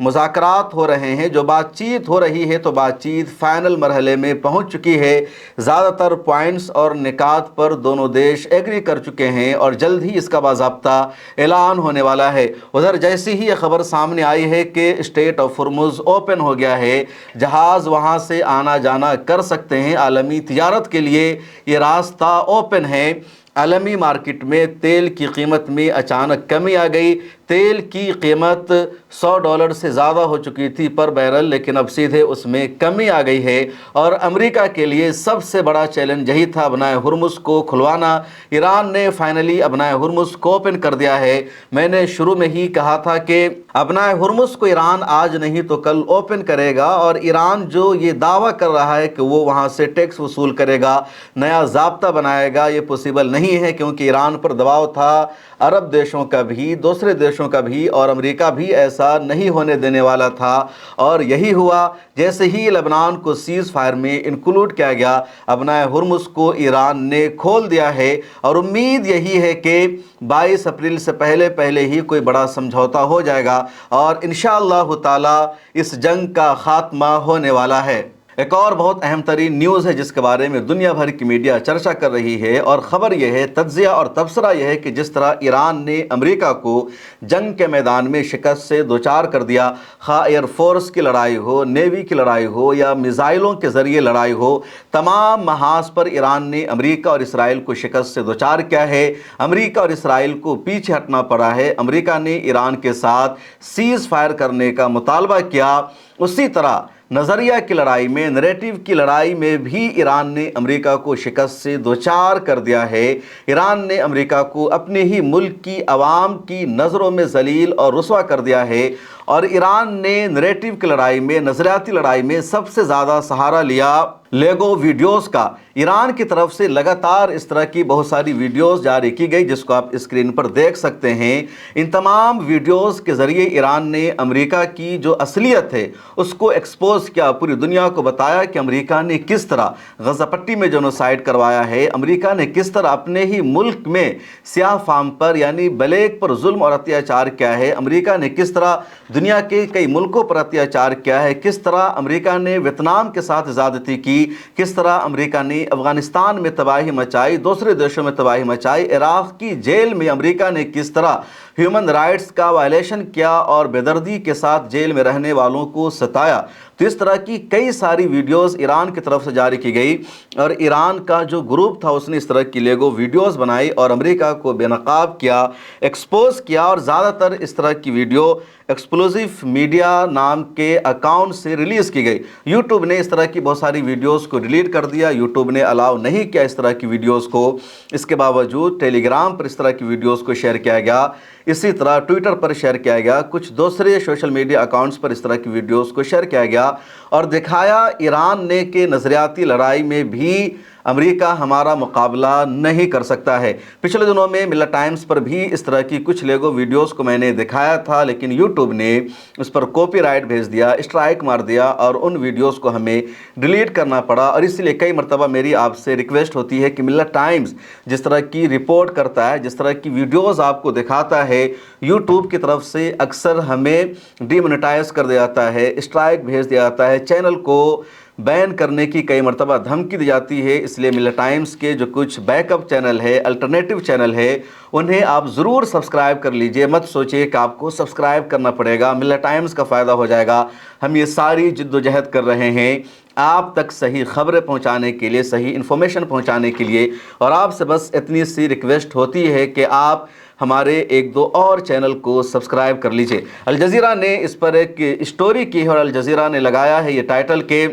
مذاکرات ہو رہے ہیں، جو بات چیت ہو رہی ہے تو بات چیت فائنل مرحلے میں پہنچ چکی ہے۔ زیادہ تر پوائنٹس اور نکات پر دونوں دیش ایگری کر چکے ہیں اور جلد ہی اس کا باضابطہ اعلان ہونے والا ہے۔ ادھر جیسی ہی یہ خبر سامنے آئی ہے کہ اسٹریٹ آف ہرمز اوپن ہو گیا ہے، جہاز وہاں سے آنا جانا کر سکتے ہیں، عالمی تجارت کے لیے یہ راستہ اوپن ہے۔ عالمی مارکیٹ میں تیل کی قیمت میں اچانک کمی آ گئی۔ تیل کی قیمت $100 سے زیادہ ہو چکی تھی پر بیرل، لیکن اب سیدھے اس میں کمی آ گئی ہے، اور امریکہ کے لیے سب سے بڑا چیلنج یہی تھا ابنائے ہرمز کو کھلوانا۔ ایران نے فائنلی ابنائے ہرمز کو اوپن کر دیا ہے۔ میں نے شروع میں ہی کہا تھا کہ ابنائے ہرمز کو ایران آج نہیں تو کل اوپن کرے گا، اور ایران جو یہ دعویٰ کر رہا ہے کہ وہ وہاں سے ٹیکس وصول کرے گا، نیا ضابطہ بنائے گا، یہ پوسیبل نہیں ہے، کیونکہ ایران پر دباؤ تھا عرب دیشوں کا بھی، دوسرے دیشوں کا بھی، اور امریکہ بھی ایسا نہیں ہونے دینے والا تھا، اور یہی ہوا۔ جیسے ہی لبنان کو سیز فائر میں انکلوڈ کیا گیا، ابنائے ہرمز کو ایران نے کھول دیا ہے، اور امید یہی ہے کہ 22 اپریل سے پہلے ہی کوئی بڑا سمجھوتا ہو جائے گا، اور انشاءاللہ تعالی اس جنگ کا خاتمہ ہونے والا ہے۔ ایک اور بہت اہم ترین نیوز ہے جس کے بارے میں دنیا بھر کی میڈیا چرچا کر رہی ہے، اور خبر یہ ہے، تجزیہ اور تبصرہ یہ ہے کہ جس طرح ایران نے امریکہ کو جنگ کے میدان میں شکست سے دوچار کر دیا، خواہ ایئر فورس کی لڑائی ہو، نیوی کی لڑائی ہو، یا میزائلوں کے ذریعے لڑائی ہو، تمام محاذ پر ایران نے امریکہ اور اسرائیل کو شکست سے دوچار کیا ہے۔ امریکہ اور اسرائیل کو پیچھے ہٹنا پڑا ہے۔ امریکہ نے ایران کے ساتھ سیز فائر کرنے کا مطالبہ کیا، اسی طرح نظریہ کی لڑائی میں، نیریٹو کی لڑائی میں بھی ایران نے امریکہ کو شکست سے دوچار کر دیا ہے۔ ایران نے امریکہ کو اپنے ہی ملک کی عوام کی نظروں میں ذلیل اور رسوا کر دیا ہے، اور ایران نے نیریٹو کی لڑائی میں، نظریاتی لڑائی میں سب سے زیادہ سہارا لیا لیگو ویڈیوز کا۔ ایران کی طرف سے لگاتار اس طرح کی بہت ساری ویڈیوز جاری کی گئی، جس کو آپ اسکرین پر دیکھ سکتے ہیں۔ ان تمام ویڈیوز کے ذریعے ایران نے امریکہ کی جو اصلیت ہے اس کو ایکسپوز کیا، پوری دنیا کو بتایا کہ امریکہ نے کس طرح غزہ پٹی میں جنوسائیڈ کروایا ہے، امریکہ نے کس طرح اپنے ہی ملک میں سیاہ فام پر یعنی بلیک پر ظلم اور اتیاچار کیا ہے، امریکہ نے کس طرح دنیا کے کئی ملکوں پر اتیاچار کیا ہے، کس طرح امریکہ نے ویتنام کے ساتھ زیادتی کی، کس طرح امریکہ نے افغانستان میں تباہی مچائی، دوسرے دیشوں میں تباہی مچائی، عراق کی جیل میں امریکہ نے کس طرح ہیومن رائٹس کا وائلیشن کیا اور بے دردی کے ساتھ جیل میں رہنے والوں کو ستایا۔ تو اس طرح کی کئی ساری ویڈیوز ایران کی طرف سے جاری کی گئی، اور ایران کا جو گروپ تھا اس نے اس طرح کی لیگو ویڈیوز بنائی اور امریکہ کو بے نقاب کیا، ایکسپوز کیا، اور زیادہ تر اس طرح کی ویڈیو ایکسپلوزیو میڈیا نام کے اکاؤنٹ سے ریلیز کی گئی۔ یوٹیوب نے اس طرح کی بہت ساری ویڈیوز کو ڈیلیٹ کر دیا، یوٹیوب نے الاؤ نہیں کیا اس طرح کی ویڈیوز کو۔ اس کے باوجود ٹیلی گرام پر اس طرح کی ویڈیوز کو شیئر کیا گیا، اسی طرح ٹویٹر پر شیئر کیا گیا، کچھ دوسرے سوشل میڈیا اکاؤنٹس پر اس طرح کی ویڈیوز کو شیئر کیا گیا، اور دکھایا ایران نے کہ نظریاتی لڑائی میں بھی امریکہ ہمارا مقابلہ نہیں کر سکتا ہے۔ پچھلے دنوں میں ملت ٹائمز پر بھی اس طرح کی کچھ لیگو ویڈیوز کو میں نے دکھایا تھا، لیکن یوٹیوب نے اس پر کاپی رائٹ بھیج دیا، اسٹرائک مار دیا، اور ان ویڈیوز کو ہمیں ڈیلیٹ کرنا پڑا۔ اور اس لیے کئی مرتبہ میری آپ سے ریکویسٹ ہوتی ہے کہ ملت ٹائمز جس طرح کی رپورٹ کرتا ہے، جس طرح کی ویڈیوز آپ کو دکھاتا ہے، یوٹیوب کی طرف سے اکثر ہمیں ڈی مونیٹائز کر دیا جاتا ہے، اسٹرائک بھیج دیا جاتا ہے، چینل کو بین کرنے کی کئی مرتبہ دھمکی دی جاتی ہے۔ اس لیے ملت ٹائمز کے جو کچھ بیک اپ چینل ہے، الٹرنیٹیو چینل ہے، انہیں آپ ضرور سبسکرائب کر لیجئے۔ مت سوچئے کہ آپ کو سبسکرائب کرنا پڑے گا، ملت ٹائمز کا فائدہ ہو جائے گا۔ ہم یہ ساری جد و جہد کر رہے ہیں آپ تک صحیح خبریں پہنچانے کے لیے، صحیح انفارمیشن پہنچانے کے لیے، اور آپ سے بس اتنی سی ریکویسٹ ہوتی ہے کہ آپ ہمارے ایک دو اور چینل کو سبسکرائب کر لیجئے۔ الجزیرہ نے اس پر ایک اسٹوری کی ہے، اور الجزیرہ نے لگایا ہے یہ ٹائٹل کہ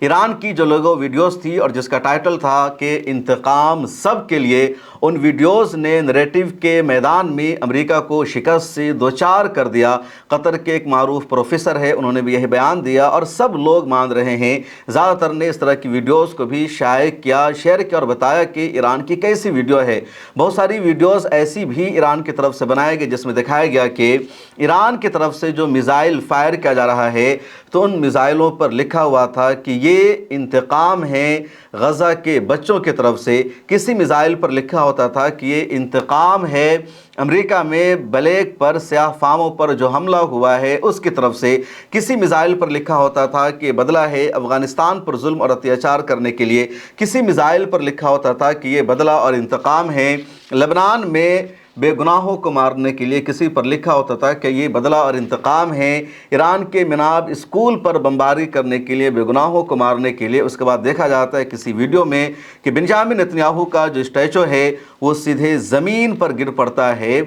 ایران کی جو لوگو ویڈیوز تھی اور جس کا ٹائٹل تھا کہ انتقام سب کے لیے، ان ویڈیوز نے نیریٹو کے میدان میں امریکہ کو شکست سے دوچار کر دیا۔ قطر کے ایک معروف پروفیسر ہے، انہوں نے بھی یہی بیان دیا، اور سب لوگ مان رہے ہیں۔ زیادہ تر نے اس طرح کی ویڈیوز کو بھی شائع کیا، شیئر کیا، اور بتایا کہ ایران کی کیسی ویڈیو ہے۔ بہت ساری ویڈیوز ایسی بھی ایران کی طرف سے بنائے گئے جس میں دکھایا گیا کہ ایران کی طرف سے جو میزائل فائر کیا جا رہا ہے، تو ان میزائلوں پر لکھا ہوا تھا کہ یہ انتقام ہے غزہ کے بچوں کی طرف سے، کسی میزائل پر لکھا ہوتا تھا کہ یہ انتقام ہے امریکہ میں بلیک پر سیاہ فاموں پر جو حملہ ہوا ہے اس کی طرف سے، کسی میزائل پر لکھا ہوتا تھا کہ بدلہ ہے افغانستان پر ظلم اور اتیاچار کرنے کے لیے، کسی میزائل پر لکھا ہوتا تھا کہ یہ بدلہ اور انتقام ہے لبنان میں بے گناہوں کو مارنے کے لیے، کسی پر لکھا ہوتا تھا کہ یہ بدلہ اور انتقام ہے ایران کے مناب اسکول پر بمباری کرنے کے لیے، بے گناہوں کو مارنے کے لیے۔ اس کے بعد دیکھا جاتا ہے کسی ویڈیو میں کہ بنجامن نتنیاہو کا جو اسٹیچو ہے وہ سیدھے زمین پر گر پڑتا ہے،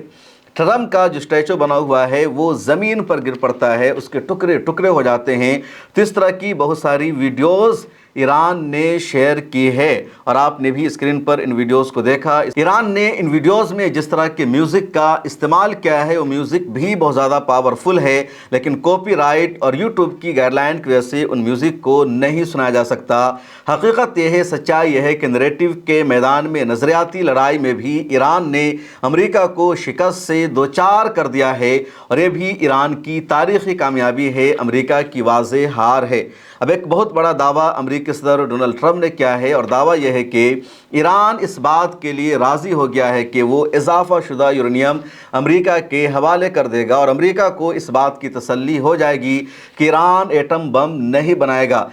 ٹرمپ کا جو اسٹیچو بنا ہوا ہے وہ زمین پر گر پڑتا ہے، اس کے ٹکڑے ٹکڑے ہو جاتے ہیں۔ تو اس طرح کی بہت ساری ویڈیوز ایران نے شیئر کی ہے اور آپ نے بھی اسکرین پر ان ویڈیوز کو دیکھا۔ ایران نے ان ویڈیوز میں جس طرح کے میوزک کا استعمال کیا ہے وہ میوزک بھی بہت زیادہ پاورفل ہے، لیکن کاپی رائٹ اور یوٹیوب کی گائیڈ لائن کی وجہ سے ان میوزک کو نہیں سنایا جا سکتا۔ حقیقت یہ ہے، سچائی یہ ہے کہ نیریٹو کے میدان میں، نظریاتی لڑائی میں بھی ایران نے امریکہ کو شکست سے دوچار کر دیا ہے، اور یہ بھی ایران کی تاریخی کامیابی ہے، امریکہ کی واضح ہار ہے۔ اب ایک بہت بڑا دعویٰ امریکی صدر ڈونلڈ ٹرمپ نے کیا ہے، اور دعویٰ یہ ہے کہ ایران اس بات کے لیے راضی ہو گیا ہے کہ وہ اضافہ شدہ یورینیم امریکہ کے حوالے کر دے گا، اور امریکہ کو اس بات کی تسلی ہو جائے گی کہ ایران ایٹم بم نہیں بنائے گا۔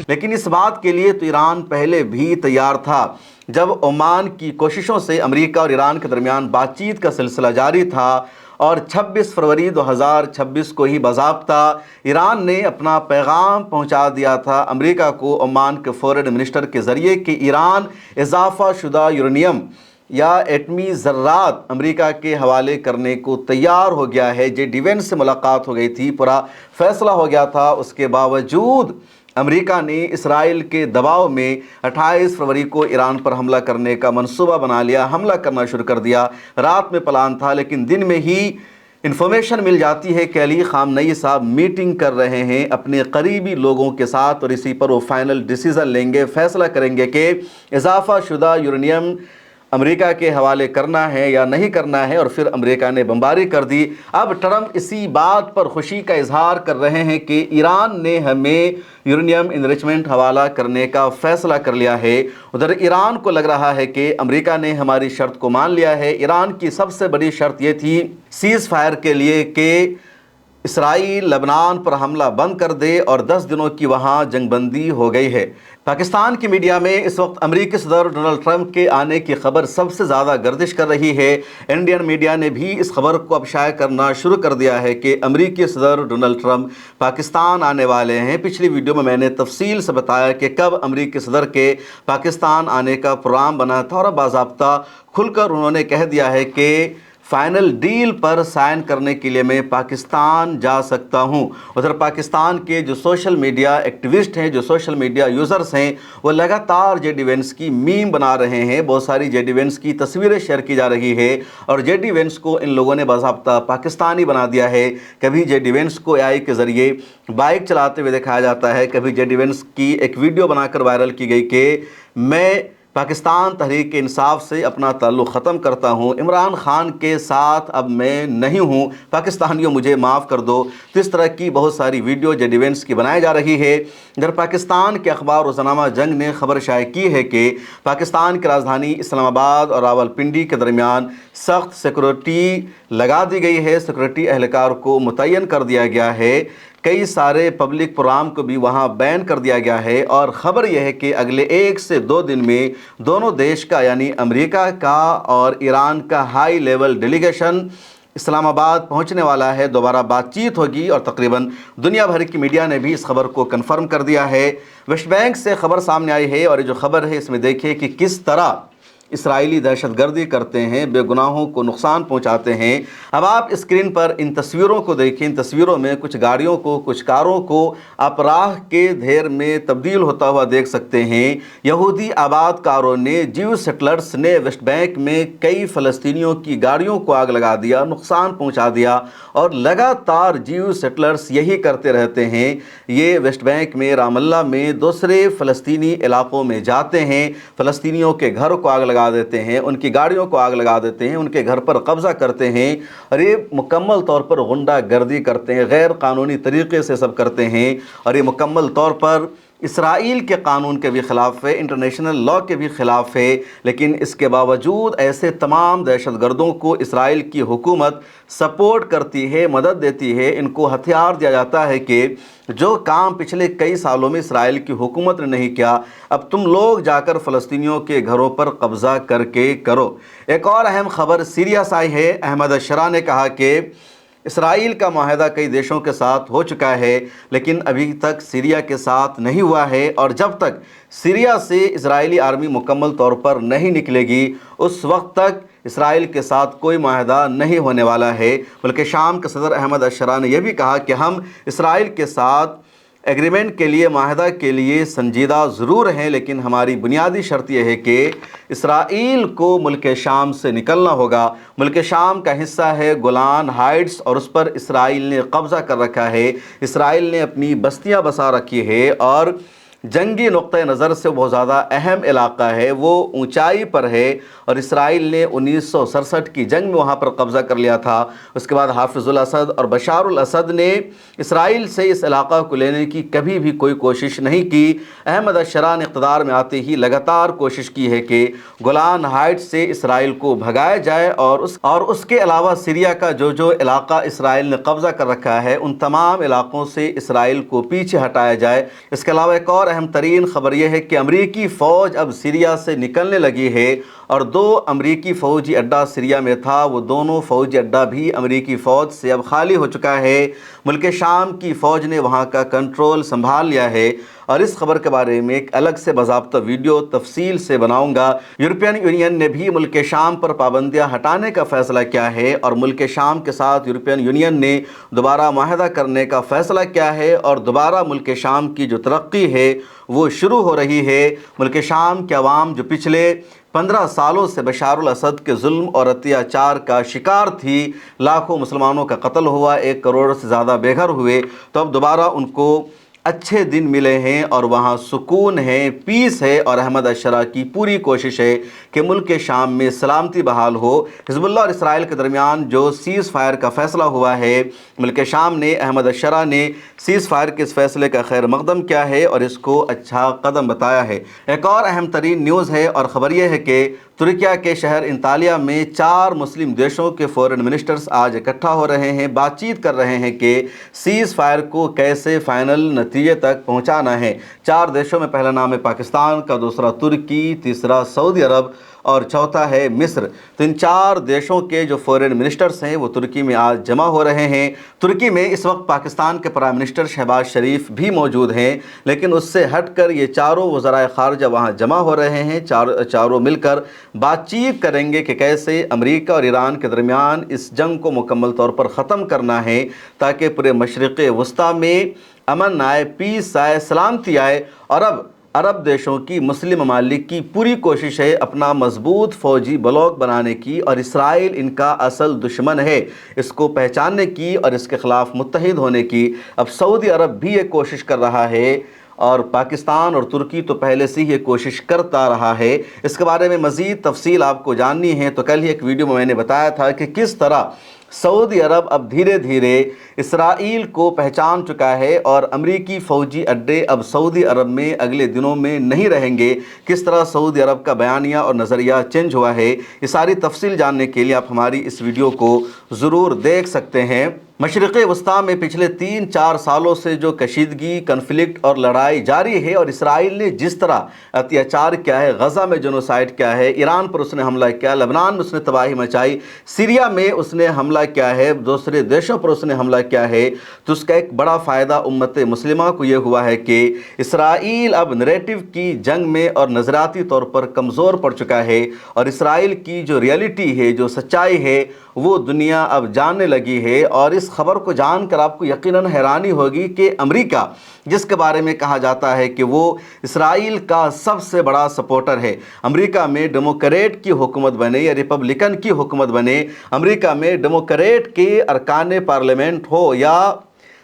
لیکن اس بات کے لیے تو ایران پہلے بھی تیار تھا۔ جب عمان کی کوششوں سے امریکہ اور ایران کے درمیان بات چیت کا سلسلہ جاری تھا، اور 26 فروری 2026 کو ہی باضابطہ ایران نے اپنا پیغام پہنچا دیا تھا امریکہ کو عمان کے فورن منسٹر کے ذریعے کہ ایران اضافہ شدہ یورینیم یا ایٹمی ذرات امریکہ کے حوالے کرنے کو تیار ہو گیا ہے۔ جے ڈی وینس سے ملاقات ہو گئی تھی، پورا فیصلہ ہو گیا تھا، اس کے باوجود امریکہ نے اسرائیل کے دباؤ میں 28 فروری کو ایران پر حملہ کرنے کا منصوبہ بنا لیا، حملہ کرنا شروع کر دیا۔ رات میں پلان تھا، لیکن دن میں ہی انفارمیشن مل جاتی ہے کہ علی خامنئی صاحب میٹنگ کر رہے ہیں اپنے قریبی لوگوں کے ساتھ، اور اسی پر وہ فائنل ڈیسیژن لیں گے، فیصلہ کریں گے کہ اضافہ شدہ یورینیم امریکہ کے حوالے کرنا ہے یا نہیں کرنا ہے، اور پھر امریکہ نے بمباری کر دی۔ اب ٹرمپ اسی بات پر خوشی کا اظہار کر رہے ہیں کہ ایران نے ہمیں یورینیم انریچمنٹ حوالہ کرنے کا فیصلہ کر لیا ہے۔ ادھر ایران کو لگ رہا ہے کہ امریکہ نے ہماری شرط کو مان لیا ہے۔ ایران کی سب سے بڑی شرط یہ تھی سیز فائر کے لیے کہ اسرائیل لبنان پر حملہ بند کر دے، اور 10 دنوں کی وہاں جنگ بندی ہو گئی ہے۔ پاکستان کی میڈیا میں اس وقت امریکی صدر ڈونلڈ ٹرمپ کے آنے کی خبر سب سے زیادہ گردش کر رہی ہے۔ انڈین میڈیا نے بھی اس خبر کو اب شائع کرنا شروع کر دیا ہے کہ امریکی صدر ڈونلڈ ٹرمپ پاکستان آنے والے ہیں۔ پچھلی ویڈیو میں نے تفصیل سے بتایا کہ کب امریکی صدر کے پاکستان آنے کا پروگرام بنا تھا، اور اب باضابطہ کھل کر انہوں نے کہہ دیا ہے کہ فائنل ڈیل پر سائن کرنے کے لیے میں پاکستان جا سکتا ہوں۔ ادھر پاکستان کے جو سوشل میڈیا ایکٹیوسٹ ہیں، جو سوشل میڈیا یوزرز ہیں، وہ لگاتار جے ڈی وینس کی میم بنا رہے ہیں، بہت ساری جے ڈی وینس کی تصویریں شیئر کی جا رہی ہے، اور جے ڈی وینس کو ان لوگوں نے باضابطہ پاکستانی بنا دیا ہے۔ کبھی جے ڈی وینس کو اے آئی کے ذریعے بائک چلاتے ہوئے دکھایا جاتا ہے، کبھی جے ڈی وینس کی ایک ویڈیو بنا کر وائرل کی گئی کہ میں پاکستان تحریک انصاف سے اپنا تعلق ختم کرتا ہوں، عمران خان کے ساتھ اب میں نہیں ہوں، پاکستانیوں مجھے معاف کر دو۔ تو اس طرح کی بہت ساری ویڈیو جے ڈی وینس کی بنائی جا رہی ہے۔ ادھر پاکستان کے اخبار روزنامہ جنگ نے خبر شائع کی ہے کہ پاکستان کی راجدھانی اسلام آباد اور راولپنڈی کے درمیان سخت سیکورٹی لگا دی گئی ہے، سیکورٹی اہلکار کو متعین کر دیا گیا ہے، کئی سارے پبلک پروگرام کو بھی وہاں بین کر دیا گیا ہے، اور خبر یہ ہے کہ اگلے 1 سے 2 دن میں دونوں دیش کا یعنی امریکہ کا اور ایران کا ہائی لیول ڈیلیگیشن اسلام آباد پہنچنے والا ہے، دوبارہ بات چیت ہوگی، اور تقریباً دنیا بھر کی میڈیا نے بھی اس خبر کو کنفرم کر دیا ہے۔ ویسٹ بینک سے خبر سامنے آئی ہے، اور یہ جو خبر ہے اس میں دیکھیں کہ کس طرح اسرائیلی دہشت گردی کرتے ہیں، بے گناہوں کو نقصان پہنچاتے ہیں۔ اب آپ اسکرین پر ان تصویروں کو دیکھیں، ان تصویروں میں کچھ گاڑیوں کو، کچھ کاروں کو آپ راہ کے ڈھیر میں تبدیل ہوتا ہوا دیکھ سکتے ہیں۔ یہودی آباد کاروں نے، جیو سیٹلرز نے ویسٹ بینک میں کئی فلسطینیوں کی گاڑیوں کو آگ لگا دیا، نقصان پہنچا دیا، اور لگاتار جیو سیٹلرز یہی کرتے رہتے ہیں۔ یہ ویسٹ بینک میں، رام اللہ میں، دوسرے فلسطینی علاقوں میں جاتے ہیں، فلسطینیوں کے گھر کو آگ لگا لگا دیتے ہیں، ان کی گاڑیوں کو آگ لگا دیتے ہیں، ان کے گھر پر قبضہ کرتے ہیں اور یہ مکمل طور پر غنڈہ گردی کرتے ہیں، غیر قانونی طریقے سے سب کرتے ہیں اور یہ مکمل طور پر اسرائیل کے قانون کے بھی خلاف ہے، انٹرنیشنل لاء کے بھی خلاف ہے۔ لیکن اس کے باوجود ایسے تمام دہشت گردوں کو اسرائیل کی حکومت سپورٹ کرتی ہے، مدد دیتی ہے، ان کو ہتھیار دیا جاتا ہے کہ جو کام پچھلے کئی سالوں میں اسرائیل کی حکومت نے نہیں کیا، اب تم لوگ جا کر فلسطینیوں کے گھروں پر قبضہ کر کے کرو۔ ایک اور اہم خبر سیریا سے آئی ہے۔ احمد الشرا نے کہا کہ اسرائیل کا معاہدہ کئی دیشوں کے ساتھ ہو چکا ہے لیکن ابھی تک سیریا کے ساتھ نہیں ہوا ہے، اور جب تک سیریا سے اسرائیلی آرمی مکمل طور پر نہیں نکلے گی اس وقت تک اسرائیل کے ساتھ کوئی معاہدہ نہیں ہونے والا ہے۔ بلکہ شام کے صدر احمد الشرا نے یہ بھی کہا کہ ہم اسرائیل کے ساتھ ایگریمنٹ کے لیے، معاہدہ کے لیے سنجیدہ ضرور ہیں، لیکن ہماری بنیادی شرط یہ ہے کہ اسرائیل کو ملک شام سے نکلنا ہوگا۔ ملک شام کا حصہ ہے گولان ہائٹس اور اس پر اسرائیل نے قبضہ کر رکھا ہے، اسرائیل نے اپنی بستیاں بسا رکھی ہے اور جنگی نقطہ نظر سے بہت زیادہ اہم علاقہ ہے، وہ اونچائی پر ہے اور اسرائیل نے 1967 کی جنگ میں وہاں پر قبضہ کر لیا تھا۔ اس کے بعد حافظ الاسد اور بشار الاسد نے اسرائیل سے اس علاقہ کو لینے کی کبھی بھی کوئی کوشش نہیں کی۔ احمد الشرا نے اقتدار میں آتے ہی لگاتار کوشش کی ہے کہ گولان ہائٹ سے اسرائیل کو بھگایا جائے اور اس کے علاوہ سیریا کا جو علاقہ اسرائیل نے قبضہ کر رکھا ہے ان تمام علاقوں سے اسرائیل کو پیچھے ہٹایا جائے۔ اس کے علاوہ ایک اور اہم ترین خبر یہ ہے کہ امریکی فوج اب سیریا سے نکلنے لگی ہے اور 2 امریکی فوجی اڈہ سیریا میں تھا، وہ دونوں فوجی اڈہ بھی امریکی فوج سے اب خالی ہو چکا ہے۔ ملک شام کی فوج نے وہاں کا کنٹرول سنبھال لیا ہے اور اس خبر کے بارے میں ایک الگ سے باضابطہ ویڈیو تفصیل سے بناؤں گا۔ یورپین یونین نے بھی ملک شام پر پابندیاں ہٹانے کا فیصلہ کیا ہے اور ملک شام کے ساتھ یورپین یونین نے دوبارہ معاہدہ کرنے کا فیصلہ کیا ہے اور دوبارہ ملک شام کی جو ترقی ہے وہ شروع ہو رہی ہے۔ ملک شام کے عوام جو پچھلے 15 سالوں سے بشار الاسد کے ظلم اور اتیاچار کا شکار تھی، لاکھوں مسلمانوں کا قتل ہوا، 1 کروڑ سے زیادہ بے گھر ہوئے، تو اب دوبارہ ان کو اچھے دن ملے ہیں اور وہاں سکون ہے، پیس ہے، اور احمد الشرا کی پوری کوشش ہے کہ ملک شام میں سلامتی بحال ہو۔ حزب اللہ اور اسرائیل کے درمیان جو سیز فائر کا فیصلہ ہوا ہے، ملک شام نے، احمد الشرا نے سیز فائر کے اس فیصلے کا خیر مقدم کیا ہے اور اس کو اچھا قدم بتایا ہے۔ ایک اور اہم ترین نیوز ہے اور خبر یہ ہے کہ ترکیہ کے شہر انطالیہ میں 4 مسلم دیشوں کے فورن منسٹرز آج اکٹھا ہو رہے ہیں، بات چیت کر رہے ہیں کہ سیز فائر کو کیسے فائنل نتیجے تک پہنچانا ہے۔ 4 دیشوں میں پہلا نام ہے پاکستان کا، دوسرا ترکی، تیسرا سعودی عرب اور چوتھا ہے مصر۔ تو ان 4 دیشوں کے جو فورن منسٹرز ہیں وہ ترکی میں آج جمع ہو رہے ہیں۔ ترکی میں اس وقت پاکستان کے پرائم منسٹر شہباز شریف بھی موجود ہیں، لیکن اس سے ہٹ کر یہ چاروں وزرائے خارجہ وہاں جمع ہو رہے ہیں۔ چاروں مل کر بات چیت کریں گے کہ کیسے امریکہ اور ایران کے درمیان اس جنگ کو مکمل طور پر ختم کرنا ہے تاکہ پورے مشرق وسطیٰ میں امن آئے، پیس آئے، سلامتی آئے۔ اور اب عرب دیشوں کی، مسلم ممالک کی پوری کوشش ہے اپنا مضبوط فوجی بلاک بنانے کی اور اسرائیل ان کا اصل دشمن ہے، اس کو پہچاننے کی اور اس کے خلاف متحد ہونے کی۔ اب سعودی عرب بھی یہ کوشش کر رہا ہے اور پاکستان اور ترکی تو پہلے سے ہی یہ کوشش کرتا رہا ہے۔ اس کے بارے میں مزید تفصیل آپ کو جاننی ہے تو کل ہی ایک ویڈیو میں نے بتایا تھا کہ کس طرح سعودی عرب اب دھیرے دھیرے اسرائیل کو پہچان چکا ہے اور امریکی فوجی اڈے اب سعودی عرب میں اگلے دنوں میں نہیں رہیں گے، کس طرح سعودی عرب کا بیانیہ اور نظریہ چینج ہوا ہے۔ یہ ساری تفصیل جاننے کے لیے آپ ہماری اس ویڈیو کو ضرور دیکھ سکتے ہیں۔ مشرق وسطیٰ میں پچھلے 3-4 سالوں سے جو کشیدگی، کنفلکٹ اور لڑائی جاری ہے اور اسرائیل نے جس طرح اتیاچار کیا ہے، غزہ میں جنوسائیڈ کیا ہے، ایران پر اس نے حملہ کیا، لبنان میں اس نے تباہی مچائی، سیریا میں اس نے حملہ کیا ہے، دوسرے دیشوں پر اس نے حملہ کیا ہے، تو اس کا ایک بڑا فائدہ امت مسلمہ کو یہ ہوا ہے کہ اسرائیل اب نریٹو کی جنگ میں اور نظریاتی طور پر کمزور پڑ چکا ہے اور اسرائیل کی جو ریئلٹی ہے، جو سچائی ہے، وہ دنیا اب جاننے لگی ہے۔ اور اس خبر کو جان کر آپ کو یقیناً حیرانی ہوگی کہ امریکہ، جس کے بارے میں کہا جاتا ہے کہ وہ اسرائیل کا سب سے بڑا سپورٹر ہے، امریکہ میں ڈیموکریٹ کی حکومت بنے یا ریپبلکن کی حکومت بنے، امریکہ میں ڈیموکریٹ کے ارکان پارلیمنٹ ہو یا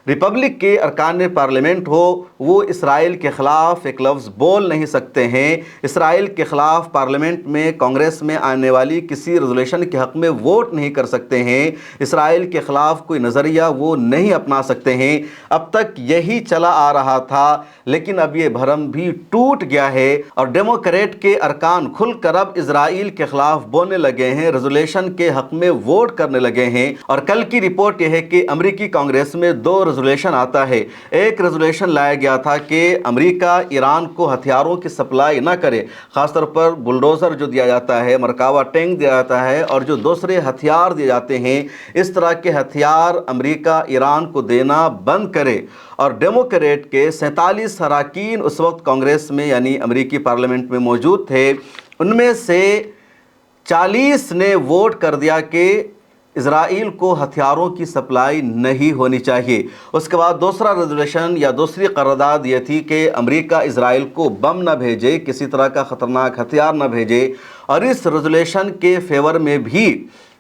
ریپبلک کے ارکان پارلیمنٹ ہو وہ اسرائیل کے خلاف ایک لفظ بول نہیں سکتے ہیں، اسرائیل کے خلاف پارلیمنٹ میں کانگریس میں آنے والی کسی ریزولوشن کے حق میں ووٹ نہیں کر سکتے ہیں، اسرائیل کے خلاف کوئی نظریہ وہ نہیں اپنا سکتے ہیں۔ اب تک یہی چلا آ رہا تھا، لیکن اب یہ بھرم بھی ٹوٹ گیا ہے اور ڈیموکریٹ کے ارکان کھل کر اب اسرائیل کے خلاف بولنے لگے ہیں، ریزولوشن کے حق میں ووٹ کرنے لگے ہیں۔ اور کل کی رپورٹ یہ ہے کہ امریکی کانگریس میں 2 ریزولوشن آتا ہے۔ ایک ریزولوشن لایا گیا تھا کہ امریکہ ایران کو ہتھیاروں کی سپلائی نہ کرے، خاص طور پر بلڈوزر جو دیا جاتا ہے، مرکاوا ٹینک دیا جاتا ہے اور جو دوسرے ہتھیار دیے جاتے ہیں، اس طرح کے ہتھیار امریکہ ایران کو دینا بند کرے۔ اور ڈیموکریٹ کے 47 اراکین اس وقت کانگریس میں یعنی امریکی پارلیمنٹ میں موجود تھے، ان میں سے 40 نے ووٹ کر دیا کہ اسرائیل کو ہتھیاروں کی سپلائی نہیں ہونی چاہیے۔ اس کے بعد دوسرا ریزولوشن یا دوسری قرارداد یہ تھی کہ امریکہ اسرائیل کو بم نہ بھیجے، کسی طرح کا خطرناک ہتھیار نہ بھیجے، اور اس ریزولوشن کے فیور میں بھی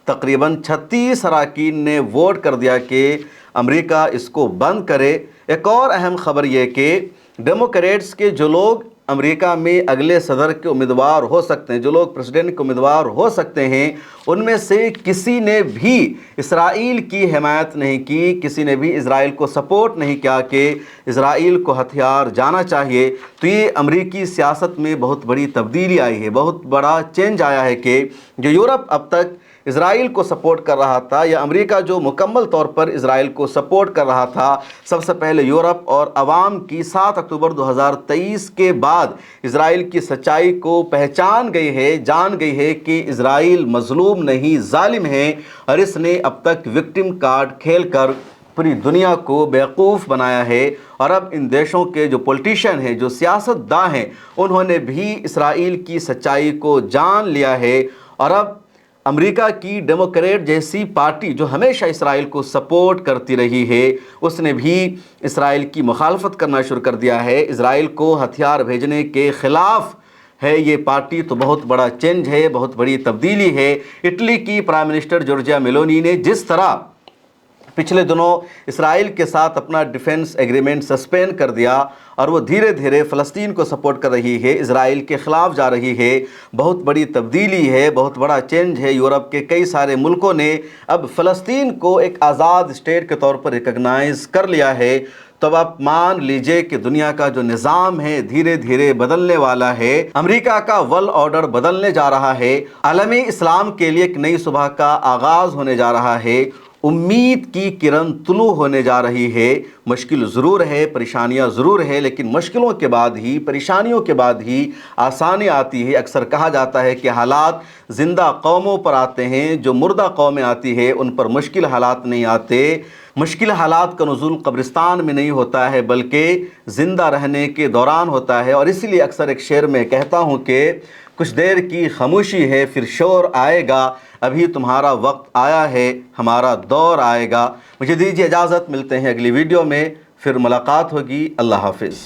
تقریباً 36 اراکین نے ووٹ کر دیا کہ امریکہ اس کو بند کرے۔ ایک اور اہم خبر یہ کہ ڈیموکریٹس کے جو لوگ امریکہ میں اگلے صدر کے امیدوار ہو سکتے ہیں، جو لوگ پریزیڈنٹ کے امیدوار ہو سکتے ہیں، ان میں سے کسی نے بھی اسرائیل کی حمایت نہیں کی، کسی نے بھی اسرائیل کو سپورٹ نہیں کیا کہ اسرائیل کو ہتھیار جانا چاہیے۔ تو یہ امریکی سیاست میں بہت بڑی تبدیلی آئی ہے، بہت بڑا چینج آیا ہے کہ جو یورپ اب تک اسرائیل کو سپورٹ کر رہا تھا یا امریکہ جو مکمل طور پر اسرائیل کو سپورٹ کر رہا تھا، سب سے پہلے یورپ اور عوام کی 7 اکتوبر 2023 کے بعد اسرائیل کی سچائی کو پہچان گئی ہے، جان گئی ہے کہ اسرائیل مظلوم نہیں ظالم ہے، اور اس نے اب تک وکٹم کارڈ کھیل کر پوری دنیا کو بیوقوف بنایا ہے۔ اور اب ان دیشوں کے جو پولیٹیشین ہیں، جو سیاست داں ہیں، انہوں نے بھی اسرائیل کی سچائی کو جان لیا ہے، اور اب امریکہ کی ڈیموکریٹ جیسی پارٹی جو ہمیشہ اسرائیل کو سپورٹ کرتی رہی ہے، اس نے بھی اسرائیل کی مخالفت کرنا شروع کر دیا ہے، اسرائیل کو ہتھیار بھیجنے کے خلاف ہے یہ پارٹی۔ تو بہت بڑا چینج ہے، بہت بڑی تبدیلی ہے۔ اٹلی کی پرائم منسٹر جورجیا میلونی نے جس طرح پچھلے دنوں اسرائیل کے ساتھ اپنا ڈیفنس ایگریمنٹ سسپینڈ کر دیا اور وہ دھیرے دھیرے فلسطین کو سپورٹ کر رہی ہے، اسرائیل کے خلاف جا رہی ہے، بہت بڑی تبدیلی ہے، بہت بڑا چینج ہے۔ یورپ کے کئی سارے ملکوں نے اب فلسطین کو ایک آزاد اسٹیٹ کے طور پر ریکگنائز کر لیا ہے۔ تو اب آپ مان لیجئے کہ دنیا کا جو نظام ہے دھیرے دھیرے بدلنے والا ہے، امریکہ کا ورلڈ آرڈر بدلنے جا رہا ہے، عالمی اسلام کے لیے ایک نئی صبح کا آغاز ہونے جا رہا ہے، امید کی کرن طلوع ہونے جا رہی ہے۔ مشکل ضرور ہے، پریشانیاں ضرور ہے، لیکن مشکلوں کے بعد ہی، پریشانیوں کے بعد ہی آسانی آتی ہے۔ اکثر کہا جاتا ہے کہ حالات زندہ قوموں پر آتے ہیں، جو مردہ قومیں آتی ہے ان پر مشکل حالات نہیں آتے۔ مشکل حالات کا نزول قبرستان میں نہیں ہوتا ہے بلکہ زندہ رہنے کے دوران ہوتا ہے، اور اسی لیے اکثر ایک شعر میں کہتا ہوں کہ کچھ دیر کی خاموشی ہے پھر شور آئے گا، ابھی تمہارا وقت آیا ہے ہمارا دور آئے گا۔ مجھے دیجیے اجازت، ملتے ہیں اگلی ویڈیو میں، پھر ملاقات ہوگی۔ اللہ حافظ۔